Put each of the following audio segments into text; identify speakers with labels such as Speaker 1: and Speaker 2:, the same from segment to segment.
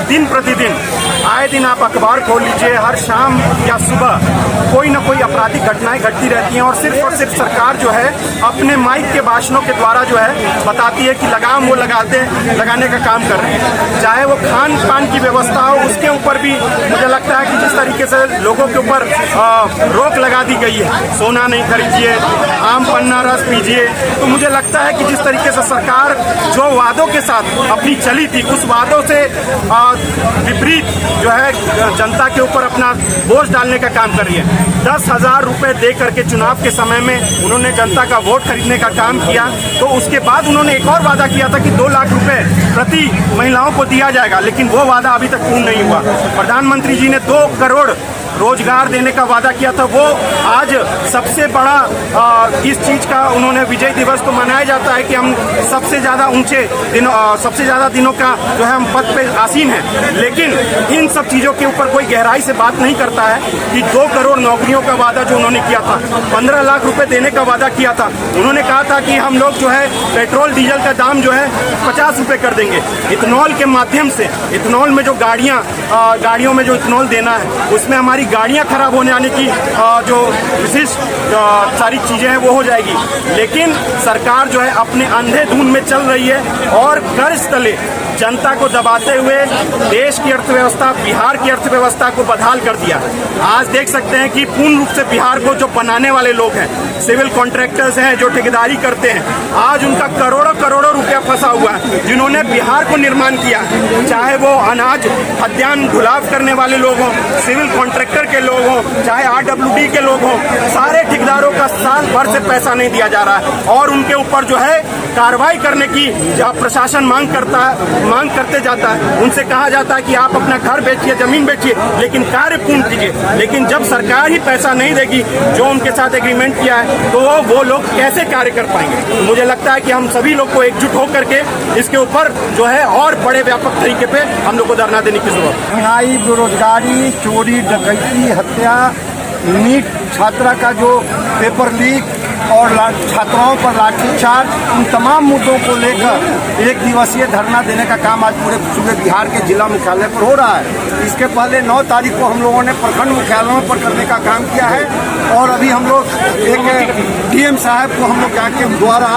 Speaker 1: दिन प्रतिदिन आए दिन आप अखबार खोल लीजिए, हर शाम या सुबह कोई ना कोई आपराधिक घटनाएं घटती रहती हैं और सिर्फ सरकार जो है अपने माइक के भाषणों के द्वारा जो है बताती है कि लगाम वो लगाने का काम कर रहे हैं। चाहे वो खान पान की व्यवस्था हो, उसके ऊपर भी मुझे लगता है कि जिस तरीके से लोगों के ऊपर रोक लगा दी गई है, सोना नहीं खरीदिए, आम पन्ना रस पीजिए, तो मुझे लगता है कि जिस तरीके से सरकार जो वादों के साथ अपनी चली थी, उस वादों से विपरीत जो है जनता के ऊपर अपना बोझ डालने का काम कर रही है। 10,000 रुपए दे करके चुनाव के समय में उन्होंने जनता का वोट खरीदने का काम किया, तो उसके बाद उन्होंने एक और वादा किया था कि 2 लाख रुपए प्रति महिलाओं को दिया जाएगा, लेकिन वो वादा अभी तक पूर्ण नहीं हुआ। प्रधानमंत्री जी ने 2 करोड़ रोजगार देने का वादा किया था, वो आज सबसे बड़ा इस चीज का उन्होंने विजय दिवस तो मनाया जाता है कि हम सबसे ज्यादा ऊंचे दिनों सबसे ज्यादा दिनों का जो है हम पद पे आसीन हैं, लेकिन इन सब चीजों के ऊपर कोई गहराई से बात नहीं करता है कि 2 करोड़ नौकरियों का वादा जो उन्होंने किया था, 15 लाख रुपए देने का वादा किया था। उन्होंने कहा था कि हम लोग जो है पेट्रोल डीजल का दाम जो है 50 रुपए कर देंगे। इथेनॉल के माध्यम से, इथेनॉल में जो गाड़ियों में जो इथेनॉल देना है, उसमें हमारी गाड़ियां खराब होने आने की जो विशिष्ट सारी चीजें हैं वो हो जाएगी। लेकिन सरकार जो है अपने अंधेधुन में चल रही है और कर्ज तले जनता को दबाते हुए देश की अर्थव्यवस्था, बिहार की अर्थव्यवस्था को बदहाल कर दिया। आज देख सकते हैं कि पूर्ण रूप से बिहार को जो बनाने वाले लोग हैं, सिविल कॉन्ट्रैक्टर्स हैं जो ठेकेदारी करते हैं, आज उनका करोड़ों करोड़ों रुपया फंसा हुआ है, जिन्होंने बिहार को निर्माण किया। चाहे वो अनाज खद्यान्न ढुलाव करने वाले लोग हों, सिविल कॉन्ट्रैक्टर के लोग हों, चाहे RWD के लोग हों, सारे ठेकेदारों का साल भर से पैसा नहीं दिया जा रहा है और उनके ऊपर जो है कार्रवाई करने की प्रशासन मांग करते जाता है। उनसे कहा जाता है कि आप अपना घर बेचिए, जमीन बेचिए, लेकिन कार्य पूर्ण कीजिए। लेकिन जब सरकार ही पैसा नहीं देगी जो उनके साथ एग्रीमेंट किया है, तो वो लोग कैसे कार्य कर पाएंगे। मुझे लगता है कि हम सभी लोग को एकजुट होकर के इसके ऊपर जो है और बड़े व्यापक तरीके पे हम लोग को धरना देने की जरूरत है।
Speaker 2: महंगाई, बेरोजगारी, चोरी डकैती, हत्या, नीट छात्रा का जो पेपर लीक और छात्राओं पर लाठीचार्ज, इन तमाम मुद्दों को लेकर 1 दिवसीय धरना देने का काम आज पूरे बिहार के जिला मुख्यालय पर हो रहा है। इसके पहले 9 तारीख को हम लोगों ने प्रखंड मुख्यालयों पर करने का काम किया है और अभी हम लोग एक DM साहब को हम लोग के द्वारा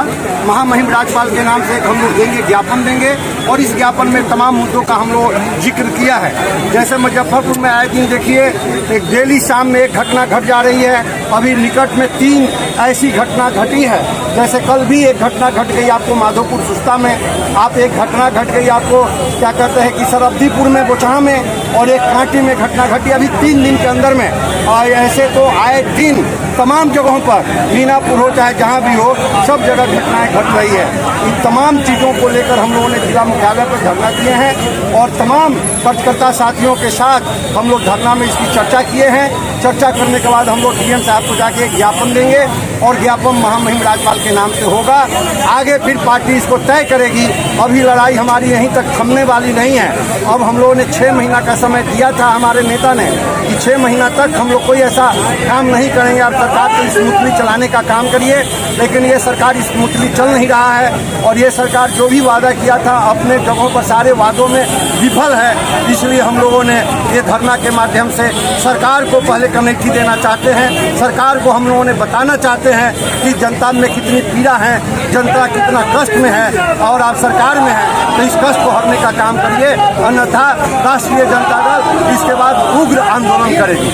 Speaker 2: महामहिम राज्यपाल के नाम से हम लोग देंगे, ज्ञापन देंगे और इस ज्ञापन में तमाम मुद्दों का हम लोग जिक्र किया है। जैसे मुजफ्फरपुर में आए दिन देखिए एक डेली शाम में एक घटना घट जा रही है, अभी निकट में 3 ऐसी घटना घटी है। जैसे कल भी एक घटना घट गई आपको माधोपुर सुस्ता में, आप एक घटना घट गई आपको क्या कहते हैं कि सरब्दीपुर में, बोचहा में और एक कांटी में घटना घटी अभी 3 दिन के अंदर में। और ऐसे तो आए दिन तमाम जगहों पर, मीनापुर हो चाहे जहाँ भी हो, सब जगह घटनाएं घट रही है। इन तमाम चीज़ों को लेकर हम लोगों ने जिला मुख्यालय पर धरना दिए हैं और तमाम कार्यकर्ता साथियों के साथ हम लोग धरना में इसकी चर्चा किए हैं। चर्चा करने के बाद हम लोग DM साहब को जाके ज्ञापन देंगे और ज्ञापन महामहिम राज्यपाल के नाम से होगा। आगे फिर पार्टी इसको तय करेगी। अभी लड़ाई हमारी यहीं तक थमने वाली नहीं है। अब हम लोगों ने 6 महीना का समय दिया था हमारे नेता ने कि 6 महीना तक हम लोग कोई ऐसा काम नहीं करेंगे, आप सरकार को स्मूथली चलाने का काम करिए। लेकिन ये सरकार स्मूथली चल नहीं रहा है और ये सरकार जो भी वादा किया था अपने जगहों पर सारे वादों में विफल है। इसलिए हम लोगों ने ये धरना के माध्यम से सरकार को पहले कनेक्टी देना चाहते हैं। सरकार को हम लोगों ने बताना चाहते हैं कि जनता में कितनी पीड़ा है, जनता कितना कष्ट में है और आप सरकार में है, तो इस कष्ट को हरने का काम करिए, अन्यथा राष्ट्रीय जनता दल इसके बाद उग्र आंदोलन करेगी।